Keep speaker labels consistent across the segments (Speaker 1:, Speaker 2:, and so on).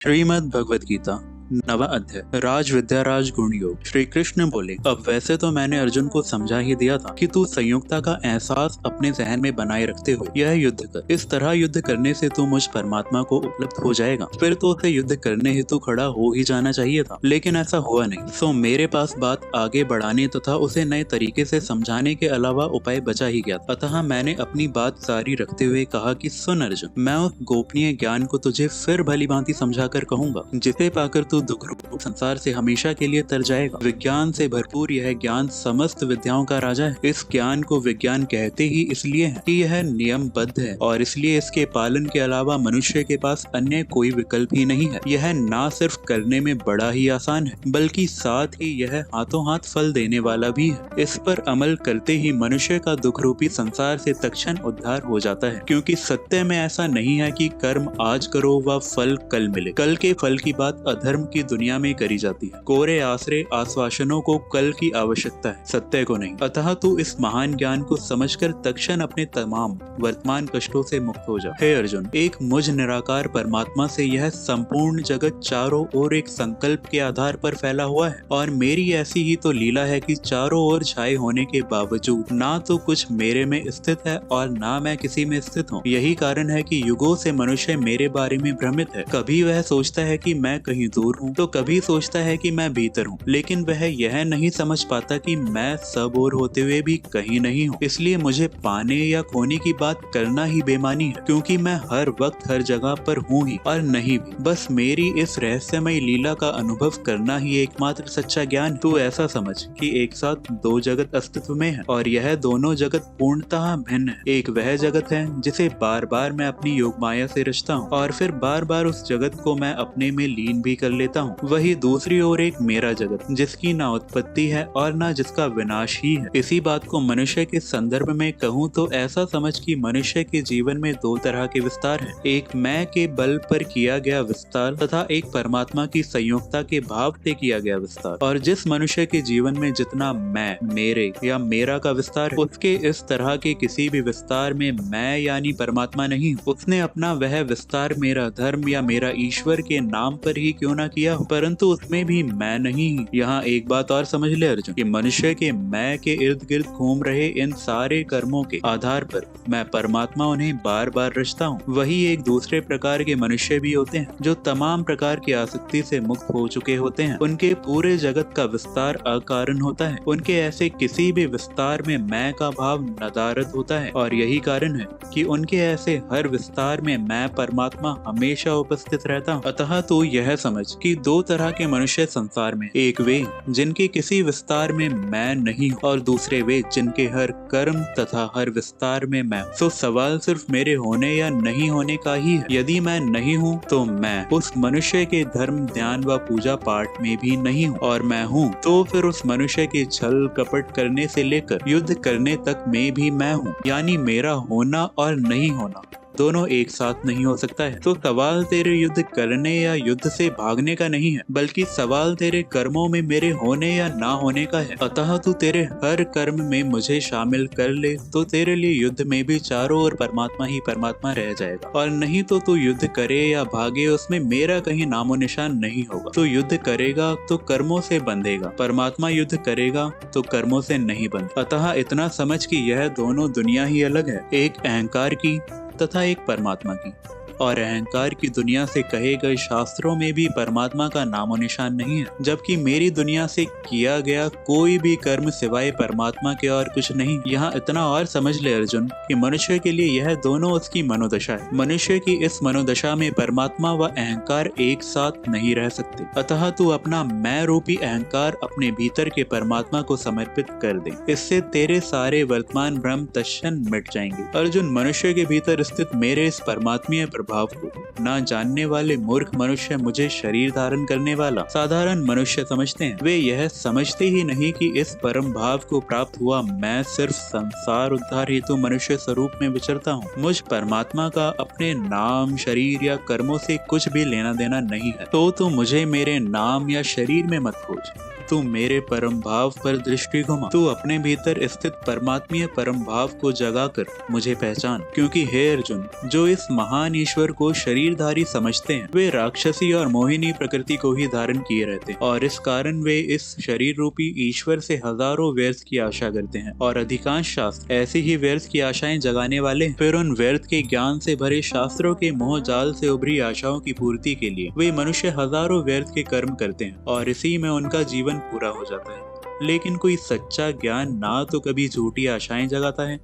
Speaker 1: श्रीमद् भगवत गीता नवा अध्याय राज विद्या राज गुण योग। श्री कृष्ण बोले, अब वैसे तो मैंने अर्जुन को समझा ही दिया था कि तू संयुक्ता का एहसास अपने जहन में बनाए रखते हुए यह युद्ध कर। इस तरह युद्ध करने से तू मुझ परमात्मा को उपलब्ध हो जाएगा। फिर तो उसे युद्ध करने हेतु खड़ा हो ही जाना चाहिए था, लेकिन ऐसा हुआ नहीं। सो मेरे पास बात आगे बढ़ाने तथा उसे नए तरीके से समझाने के अलावा उपाय बचा ही गया। अतः मैंने अपनी बात जारी रखते हुए कहा कि सुन अर्जुन, मैं उस गोपनीय ज्ञान को तुझे फिर भली भांति समझा कर कहूंगा, जिसे पाकर तू दुख रूप संसार से हमेशा के लिए तर जाएगा। विज्ञान से भरपूर यह ज्ञान समस्त विद्याओं का राजा है। इस ज्ञान को विज्ञान कहते ही इसलिए है कि यह नियमबद्ध है और इसलिए इसके पालन के अलावा मनुष्य के पास अन्य कोई विकल्प ही नहीं है। यह ना सिर्फ करने में बड़ा ही आसान है, बल्कि साथ ही यह हाथों हाथ फल देने वाला भी है। इस पर अमल करते ही मनुष्य का दुख रूपी संसार से तत्क्षण उद्धार हो जाता है, क्योंकि सत्य में ऐसा नहीं है कि कर्म आज करो व फल कल मिले। कल के फल की बात अधर्म की दुनिया में करी जाती है। कोरे आश्रय आश्वासनों को कल की आवश्यकता है, सत्य को नहीं। अतः तू इस महान ज्ञान को समझकर तत्क्षण अपने तमाम वर्तमान कष्टों से मुक्त हो जा। हे अर्जुन, एक मुझ निराकार परमात्मा से यह संपूर्ण जगत चारों ओर एक संकल्प के आधार पर फैला हुआ है, और मेरी ऐसी ही तो लीला है कि चारों ओर छाए होने के बावजूद ना तो कुछ मेरे में स्थित है और ना मैं किसी में स्थित हूँ। यही कारण है कि युगों से मनुष्य मेरे बारे में भ्रमित है। कभी वह सोचता है कि मैं कहीं दूर हूँ, तो कभी सोचता है कि मैं भीतर हूँ, लेकिन वह यह नहीं समझ पाता कि मैं सब ओर होते हुए भी कहीं नहीं हूँ। इसलिए मुझे पाने या खोने की बात करना ही बेमानी है, क्योंकि मैं हर वक्त हर जगह पर हूँ ही और नहीं भी। बस मेरी इस रहस्यमय लीला का अनुभव करना ही एकमात्र सच्चा ज्ञान। तू ऐसा समझ कि एक साथ दो जगत अस्तित्व में है और यह दोनों जगत पूर्णतः भिन्न है। एक वह जगत है जिसे बार बार मैं अपनी योग माया से रचता हूँ और फिर बार बार उस जगत को मैं अपने में लीन भी कर लेता हूँ। वही दूसरी ओर एक मेरा जगत, जिसकी ना उत्पत्ति है और ना जिसका विनाश ही है। इसी बात को मनुष्य के संदर्भ में कहूँ तो ऐसा समझ कि मनुष्य के जीवन में दो तरह के विस्तार हैं। एक मैं के बल पर किया गया विस्तार तथा एक परमात्मा की संयोगता के भाव से किया गया विस्तार। और जिस मनुष्य के जीवन में जितना मैं, मेरे या मेरा का विस्तार है, उसके इस तरह के किसी भी विस्तार में मैं यानी परमात्मा नहीं। उसने अपना वह विस्तार मेरा धर्म या मेरा ईश्वर के नाम पर ही क्यों ना किया, परंतु उसमें भी मैं नहीं। यहाँ एक बात और समझ ले अर्जुन, कि मनुष्य के मैं के इर्द गिर्द घूम रहे इन सारे कर्मों के आधार पर मैं परमात्मा उन्हें बार बार रचता हूँ। वही एक दूसरे प्रकार के मनुष्य भी होते हैं जो तमाम प्रकार की आसक्ति से मुक्त हो चुके होते हैं। उनके पूरे जगत का विस्तार अकारण होता है। उनके ऐसे किसी भी विस्तार में मैं का भाव नदारद होता है, और यही कारण है कि उनके ऐसे हर विस्तार में मैं परमात्मा हमेशा उपस्थित रहता हूँ। अतः तो यह समझ कि दो तरह के मनुष्य संसार में, एक वे जिनके किसी विस्तार में मैं नहीं और दूसरे वे जिनके हर कर्म तथा हर विस्तार में मैं। तो सवाल सिर्फ मेरे होने या नहीं होने का ही है। यदि मैं नहीं हूँ तो मैं उस मनुष्य के धर्म ध्यान व पूजा पाठ में भी नहीं हूँ, और मैं हूँ तो फिर उस मनुष्य के छल कपट करने से लेकर युद्ध करने तक में भी मैं हूँ। यानी मेरा होना और नहीं होना दोनों एक साथ नहीं हो सकता है। तो सवाल तेरे युद्ध करने या युद्ध से भागने का नहीं है, बल्कि सवाल तेरे कर्मों में मेरे होने या ना होने का है। अतः तू तेरे हर कर्म में मुझे शामिल कर ले तो तेरे लिए युद्ध में भी चारों ओर परमात्मा ही परमात्मा रह जाएगा, और नहीं तो तू युद्ध करे या भागे उसमें मेरा कहीं नामो निशान नहीं होगा। तू युद्ध करेगा तो कर्मों से बंधेगा, परमात्मा युद्ध करेगा तो कर्मों से नहीं बंध। अतः इतना समझ कि यह दोनों दुनिया ही अलग है, एक अहंकार की तथा एक परमात्मा की। और अहंकार की दुनिया से कहे गए शास्त्रों में भी परमात्मा का नामो निशान नहीं है, जबकि मेरी दुनिया से किया गया कोई भी कर्म सिवाय परमात्मा के और कुछ नहीं। यहाँ इतना और समझ ले अर्जुन कि मनुष्य के लिए यह दोनों उसकी मनोदशा है। मनुष्य की इस मनोदशा में परमात्मा व अहंकार एक साथ नहीं रह सकते। अतः तू अपना मैं रूपी अहंकार अपने भीतर के परमात्मा को समर्पित कर दे, इससे तेरे सारे वर्तमान भ्रम तत्क्षण मिट जाएंगे। अर्जुन, मनुष्य के भीतर स्थित मेरे इस परमात्मीय भाव को ना जानने वाले मूर्ख मनुष्य मुझे शरीर धारण करने वाला साधारण मनुष्य समझते हैं। वे यह समझते ही नहीं कि इस परम भाव को प्राप्त हुआ मैं सिर्फ संसार उद्धार हेतु मनुष्य स्वरूप में विचरता हूँ। मुझ परमात्मा का अपने नाम, शरीर या कर्मों से कुछ भी लेना देना नहीं है। तो मुझे मेरे नाम या शरीर में मत खोज, तू मेरे परम भाव पर दृष्टि घुमा। तू अपने भीतर स्थित परमात्मीय परम भाव को जगाकर मुझे पहचान, क्योंकि हे अर्जुन, जो इस महान ईश्वर को शरीरधारी समझते हैं वे राक्षसी और मोहिनी प्रकृति को ही धारण किए रहते हैं, और इस कारण वे इस शरीर रूपी ईश्वर से हजारों व्यर्थ की आशा करते हैं। और अधिकांश शास्त्र ऐसी ही व्यर्थ की आशाएं जगाने वाले हैं। फिर उन व्यर्थ के ज्ञान से भरे शास्त्रों के मोह जाल से उभरी आशाओं की पूर्ति के लिए वे मनुष्य हजारों व्यर्थ के कर्म करते हैं और इसी में उनका जीवन पूरा हो जाता है। लेकिन कोई सच्चा ज्ञान ना तो कभी झूठी आशाएं जगाता है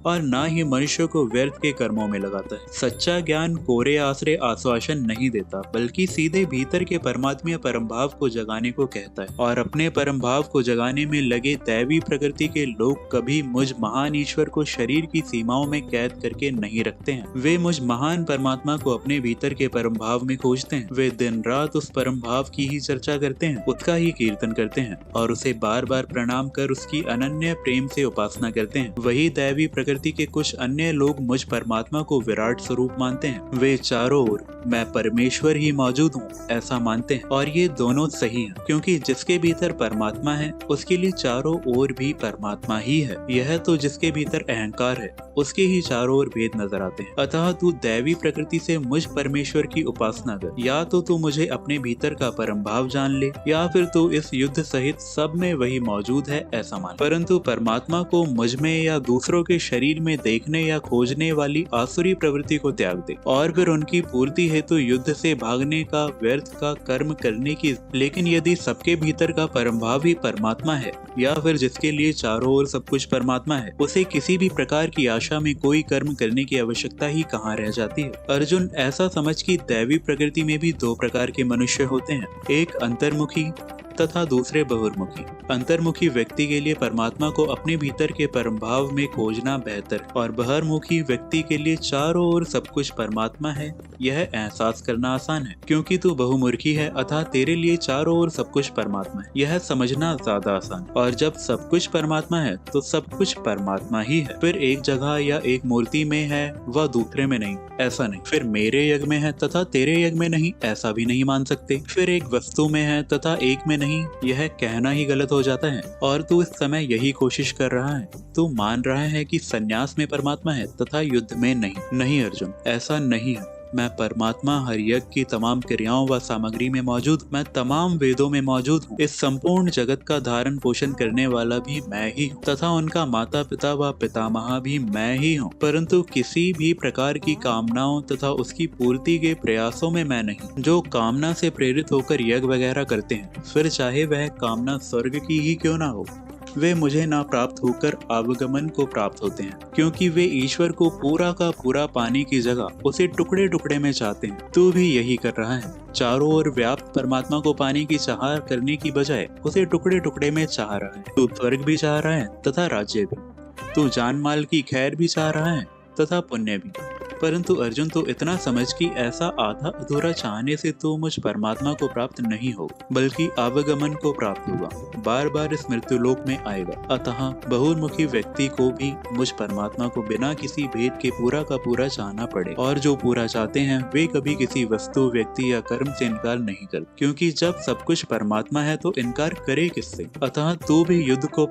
Speaker 1: और ना ही मनुष्य को व्यर्थ के कर्मों में लगाता है। सच्चा ज्ञान कोरे आश्रय आश्वासन नहीं देता, बल्कि सीधे भीतर के परमात्मीय परम भाव को जगाने को कहता है। और अपने परम भाव को जगाने में लगे दैवी प्रकृति के लोग कभी मुझ महान ईश्वर को शरीर की सीमाओं में कैद करके नहीं रखते हैं। वे मुझ महान परमात्मा को अपने भीतर के परम भाव में खोजते हैं। वे दिन रात उस परम भाव की ही चर्चा करते हैं, उसका ही कीर्तन करते हैं और उसे बार बार प्रणाम कर उसकी अनन्य प्रेम से उपासना करते हैं। वही दैवी प्रकृति के कुछ अन्य लोग मुझ परमात्मा को विराट स्वरूप मानते हैं। वे चारों ओर मैं परमेश्वर ही मौजूद हूँ ऐसा मानते हैं, और ये दोनों सही हैं, क्योंकि जिसके भीतर परमात्मा है उसके लिए चारों ओर भी परमात्मा ही है। यह तो जिसके भीतर अहंकार है उसके ही चारों ओर भेद नजर आते हैं। अतः तू दैवी प्रकृति से मुझ परमेश्वर की उपासना कर, या तो तू मुझे अपने भीतर का परम भाव जान ले, या फिर तू इस युद्ध सहित सब में वही मौजूद है ऐसा मान। परंतु परमात्मा को मुझ में या दूसरों के शरीर में देखने या खोजने वाली आसुरी प्रवृत्ति को त्याग दे, और फिर उनकी पूर्ति हेतु युद्ध से भागने का व्यर्थ का कर्म करने की। लेकिन यदि सबके भीतर का परम भाव ही परमात्मा है, या फिर जिसके लिए चारों ओर सब कुछ परमात्मा है, उसे किसी भी प्रकार की आशा में कोई कर्म करने की आवश्यकता ही कहाँ रह जाती है। अर्जुन, ऐसा समझ कि दैवी प्रकृति में भी दो प्रकार के मनुष्य होते हैं, एक अंतर्मुखी तथा दूसरे बहिर्मुखी। अंतर्मुखी व्यक्ति के लिए परमात्मा को अपने भीतर के परम भाव में खोजना बेहतर, और बहिर्मुखी व्यक्ति के लिए चारों ओर सब कुछ परमात्मा है यह एहसास करना आसान है। क्योंकि तू बहुमुखी है अतः तेरे लिए चारों ओर सब कुछ परमात्मा है यह समझना ज्यादा आसान। और जब सब कुछ परमात्मा है तो सब कुछ परमात्मा ही है। फिर एक जगह या एक मूर्ति में है वह दूसरे में नहीं, ऐसा नहीं। फिर मेरे यज्ञ में है तथा तेरे यज्ञ में नहीं, ऐसा भी नहीं मान सकते। फिर एक वस्तु में है तथा एक में नहीं, यह कहना ही गलत हो जाता है। और तू इस समय यही कोशिश कर रहा है, तू मान रहा है कि संन्यास में परमात्मा है तथा युद्ध में नहीं। नहीं अर्जुन, ऐसा नहीं है। मैं परमात्मा हर यज्ञ की तमाम क्रियाओं व सामग्री में मौजूद, मैं तमाम वेदों में मौजूद हूँ। इस संपूर्ण जगत का धारण पोषण करने वाला भी मैं ही हूँ तथा उनका माता पिता व पितामह भी मैं ही हूँ। परंतु किसी भी प्रकार की कामनाओं तथा उसकी पूर्ति के प्रयासों में मैं नहीं। जो कामना से प्रेरित होकर यज्ञ वगैरह करते हैं, फिर चाहे वह कामना स्वर्ग की ही क्यों ना हो, वे मुझे ना प्राप्त होकर आवागमन को प्राप्त होते हैं, क्योंकि वे ईश्वर को पूरा का पूरा पाने की जगह उसे टुकड़े टुकड़े में चाहते हैं। तू भी यही कर रहा है। चारों ओर व्याप्त परमात्मा को पाने की चाह करने की बजाय उसे टुकड़े टुकड़े में चाह रहा है। तू स्वर्ग भी चाह रहा है तथा राज्य भी। तू जान माल की खैर भी चाह रहा है तथा पुण्य भी। परंतु अर्जुन, तो इतना समझ कि ऐसा आधा अधूरा चाहने से तो मुझ परमात्मा को प्राप्त नहीं हो, बल्कि आवागमन को प्राप्त होगा, बार बार इस मृत्युलोक में आएगा। अतः बहुमुखी व्यक्ति को भी मुझ परमात्मा को बिना किसी भेद के पूरा का पूरा चाहना पड़े। और जो पूरा चाहते हैं वे कभी किसी वस्तु, व्यक्ति या कर्म से इनकार नहीं करते, क्योंकि जब सब कुछ परमात्मा है तो इनकार करे किससे। अतः तू भी युद्ध को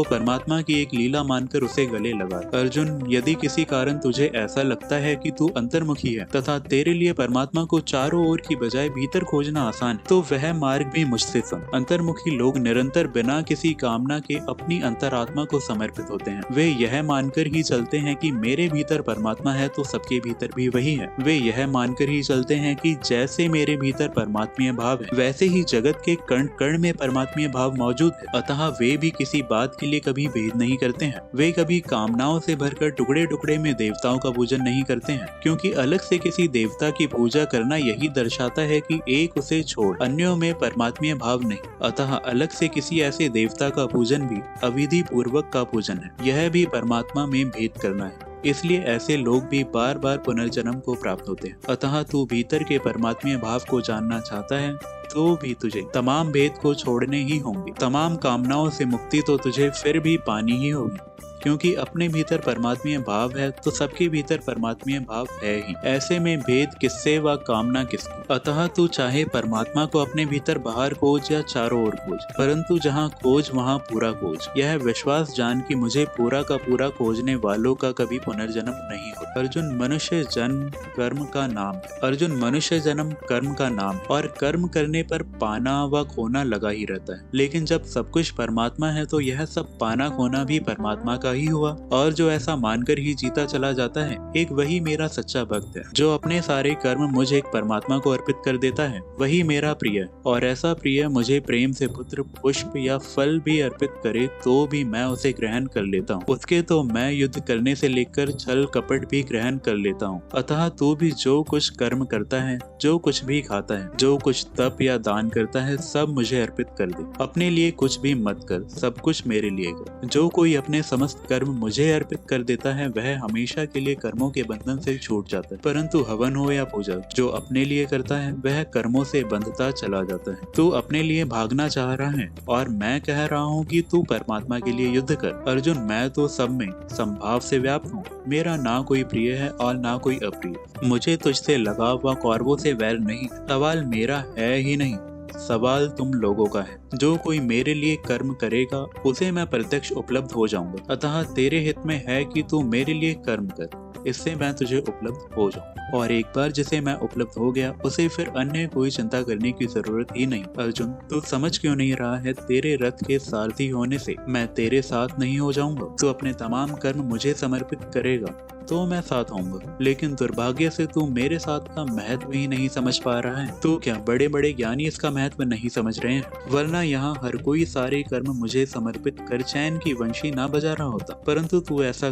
Speaker 1: परमात्मा की एक लीला मानकर उसे गले लगा। अर्जुन, यदि किसी कारण तुझे ऐसा लगता है कि तू अंतर्मुखी है तथा तेरे लिए परमात्मा को चारों ओर की बजाय भीतर खोजना आसान है, तो वह मार्ग भी मुझसे सुन। अंतर्मुखी लोग निरंतर बिना किसी कामना के अपनी अंतरात्मा को समर्पित होते हैं। वे यह मानकर ही चलते हैं कि मेरे भीतर परमात्मा है तो सबके भीतर भी वही है। वे यह मानकर ही चलते हैं कि जैसे मेरे भीतर परमात्मीय भाव है वैसे ही जगत के कण कण में परमात्मीय भाव मौजूद है। अतः वे भी किसी बात के लिए कभी भेद नहीं करते हैं। वे कभी कामनाओं से भरकर टुकड़े टुकड़े में देवताओं का पूजन नहीं करते हैं, क्योंकि अलग से किसी देवता की पूजा करना यही दर्शाता है कि एक उसे छोड़ अन्यों में परमात्मीय भाव नहीं। अतः अलग से किसी ऐसे देवता का पूजन भी अविधि पूर्वक का पूजन है। यह भी परमात्मा में भेद करना है। इसलिए ऐसे लोग भी बार बार पुनर्जन्म को प्राप्त होते हैं। अतः तू भीतर के परमात्मीय भाव को जानना चाहता है तो भी तुझे तमाम भेद को छोड़ने ही होंगे। तमाम कामनाओं से मुक्ति तो तुझे फिर भी पानी ही होगी। क्योंकि अपने भीतर परमात्मीय भाव है तो सबके भीतर परमात्मीय भाव है ही। ऐसे में भेद किससे व कामना किसकी। अतः तू चाहे परमात्मा को अपने भीतर बाहर खोज या चारों ओर खोज, परंतु जहाँ खोज वहाँ पूरा खोज। यह विश्वास जान कि मुझे पूरा का पूरा खोजने वालों का कभी पुनर्जन्म नहीं होता। अर्जुन, मनुष्य जन्म कर्म का नाम है। अर्जुन, मनुष्य जन्म कर्म का नाम, और कर्म करने पर पाना व खोना लगा ही रहता है। लेकिन जब सब कुछ परमात्मा है तो यह सब पाना खोना भी परमात्मा का ही हुआ। और जो ऐसा मानकर ही जीता चला जाता है, एक वही मेरा सच्चा भक्त है। जो अपने सारे कर्म मुझे एक परमात्मा को अर्पित कर देता है, वही मेरा प्रिय है। और ऐसा प्रिय मुझे प्रेम से पुत्र, पुष्प या फल भी अर्पित करे तो भी मैं उसे ग्रहण कर लेता हूँ। उसके तो मैं युद्ध करने से लेकर छल कपट भी ग्रहण कर लेता हूँ। अतः तू भी जो कुछ कर्म करता है, जो कुछ भी खाता है, जो कुछ तप या दान करता है, सब मुझे अर्पित कर दे। अपने लिए कुछ भी मत कर, सब कुछ मेरे लिए कर। जो कोई अपने समस्त कर्म मुझे अर्पित कर देता है, वह हमेशा के लिए कर्मों के बंधन से छूट जाता है। परंतु हवन हो या पूजा, जो अपने लिए करता है वह कर्मों से बंधता चला जाता है। तू अपने लिए भागना चाह रहा है और मैं कह रहा हूँ कि तू परमात्मा के लिए युद्ध कर। अर्जुन, मैं तो सब में संभाव से व्याप्त हूँ। मेरा ना कोई प्रिय है और ना कोई अप्रिय। मुझे तुझसे लगाव व कौरवों से वैर नहीं। सवाल मेरा है ही नहीं, सवाल तुम लोगों का है। जो कोई मेरे लिए कर्म करेगा उसे मैं प्रत्यक्ष उपलब्ध हो जाऊंगा। अतः तेरे हित में है कि तू मेरे लिए कर्म कर, इससे मैं तुझे उपलब्ध हो जाऊं। और एक बार जिसे मैं उपलब्ध हो गया, उसे फिर अन्य कोई चिंता करने की जरूरत ही नहीं। अर्जुन, तू समझ क्यों नहीं रहा है? तेरे रथ के सारथी होने से मैं तेरे साथ नहीं हो जाऊंगा। तू अपने तमाम कर्म मुझे समर्पित करेगा तो मैं साथ आऊंगा, लेकिन दुर्भाग्य से तू मेरे साथ का महत्व ही नहीं समझ पा रहा है। तू क्या बड़े बड़े ज्ञानी इसका महत्व नहीं समझ रहे हैं? वरना यहाँ हर कोई सारे कर्म मुझे समर्पित कर चैन की वंशी ना बजा रहा होता। परंतु तू ऐसा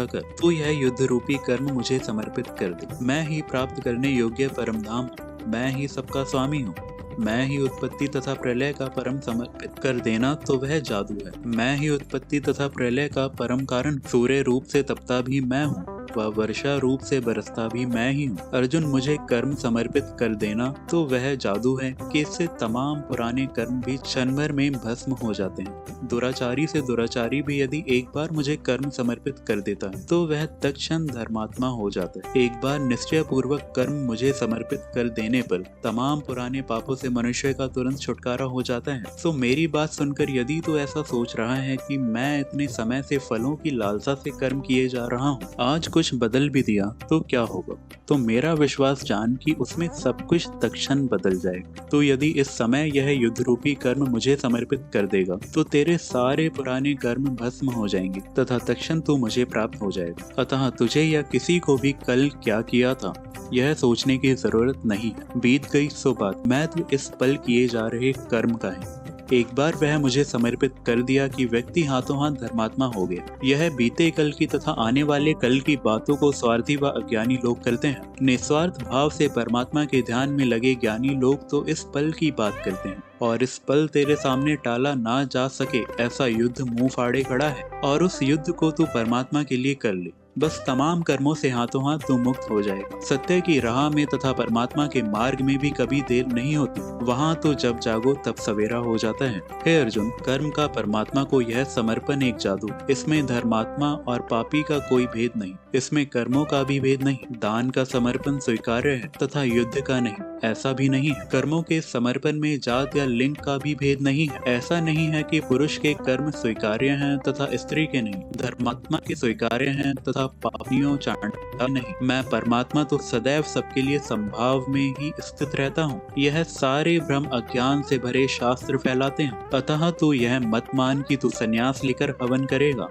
Speaker 1: कर, तू यह युद्ध रूपी कर्म मुझे समर्पित कर दे। मैं ही प्राप्त करने योग्य परम धाम, मैं ही सबका स्वामी हूँ। मैं ही उत्पत्ति तथा प्रलय का परम समर्पित कर देना तो वह जादू है। मैं ही उत्पत्ति तथा प्रलय का परम कारण, सूर्य रूप से तपता भी मैं हूँ, वह वर्षा रूप से बरसता भी मैं ही हूँ। अर्जुन, मुझे कर्म समर्पित कर देना तो वह जादू है कि इससे तमाम पुराने कर्म भी क्षण भर में भस्म हो जाते हैं। दुराचारी से दुराचारी भी यदि एक बार मुझे कर्म समर्पित कर देता है तो वह तत्क्षण धर्मात्मा हो जाता है। एक बार निश्चय पूर्वक कर्म मुझे समर्पित कर देने पर तमाम पुराने पापों से मनुष्य का तुरंत छुटकारा हो जाता है। तो मेरी बात सुनकर यदि तू ऐसा सोच रहा है कि मैं इतने समय से फलों की लालसा से कर्म किए जा रहा हूँ, आज कुछ बदल भी दिया तो क्या होगा? तो मेरा विश्वास जान कि उसमें सब कुछ तत्क्षण बदल जाएगा। तो यदि इस समय यह युद्ध रूपी कर्म मुझे समर्पित कर देगा तो तेरे सारे पुराने कर्म भस्म हो जाएंगे तथा तत्क्षण तू मुझे प्राप्त हो जाएगा। अतः तुझे या किसी को भी कल क्या किया था यह सोचने की जरूरत नहीं है। बीत गई सो बात, मैं तो इस पल किए जा रहे कर्म का है। एक बार वह मुझे समर्पित कर दिया कि व्यक्ति हाथों हाथ धर्मात्मा हो गया। यह बीते कल की तथा आने वाले कल की बातों को स्वार्थी व अज्ञानी लोग करते हैं। निस्वार्थ भाव से परमात्मा के ध्यान में लगे ज्ञानी लोग तो इस पल की बात करते हैं। और इस पल तेरे सामने टाला ना जा सके ऐसा युद्ध मुंह फाड़े खड़ा है, और उस युद्ध को तू परमात्मा के लिए कर ले। बस तमाम कर्मों से हाथों हाथ तू मुक्त हो जाएगा। सत्य की राह में तथा परमात्मा के मार्ग में भी कभी देर नहीं होती। वहाँ तो जब जागो तब सवेरा हो जाता है। हे अर्जुन, कर्म का परमात्मा को यह समर्पण एक जादू। इसमें धर्मात्मा और पापी का कोई भेद नहीं, इसमें कर्मों का भी भेद नहीं। दान का समर्पण स्वीकार्य है तथा युद्ध का नहीं, ऐसा भी नहीं है। कर्मों के समर्पण में जात या लिंग का भी भेद नहीं है। ऐसा नहीं है कि पुरुष के कर्म स्वीकार्य हैं तथा स्त्री के नहीं, धर्मात्मा के स्वीकार्य हैं तथा पापियों चांडाल नहीं। मैं परमात्मा तो सदैव सबके लिए संभाव में ही स्थित रहता हूँ। यह सारे भ्रम अज्ञान से भरे शास्त्र फैलाते हैं। अतः तू यह मत मान कि तू संन्यास लेकर हवन करेगा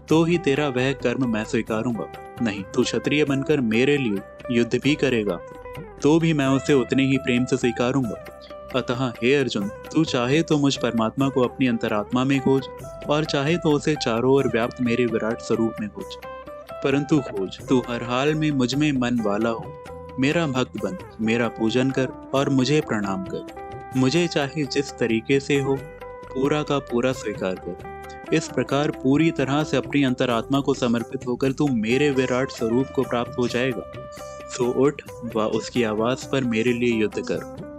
Speaker 1: तो ही तेरा वह कर्म मैं स्वीकारूंगा। नहीं, तू क्षत्रिय बनकर मेरे लिए युद्ध भी करेगा तो भी मैं उसे उतने ही प्रेम से स्वीकारूंगा। अतः हे अर्जुन, तू चाहे तो मुझ परमात्मा को अपनी अंतरात्मा में खोज और चाहे तो उसे चारों ओर व्याप्त मेरे विराट स्वरूप में खोज। परंतु खोज, तू हर हाल में मुझ में मन वाला हो। मेरा भक्त बन, मेरा पूजन कर और मुझे प्रणाम कर। मुझे चाहे जिस तरीके से हो पूरा का पूरा स्वीकार कर। इस प्रकार पूरी तरह से अपनी अंतरात्मा को समर्पित होकर तू मेरे विराट स्वरूप को प्राप्त हो जाएगा। सो उठ व उसकी आवाज पर मेरे लिए युद्ध कर।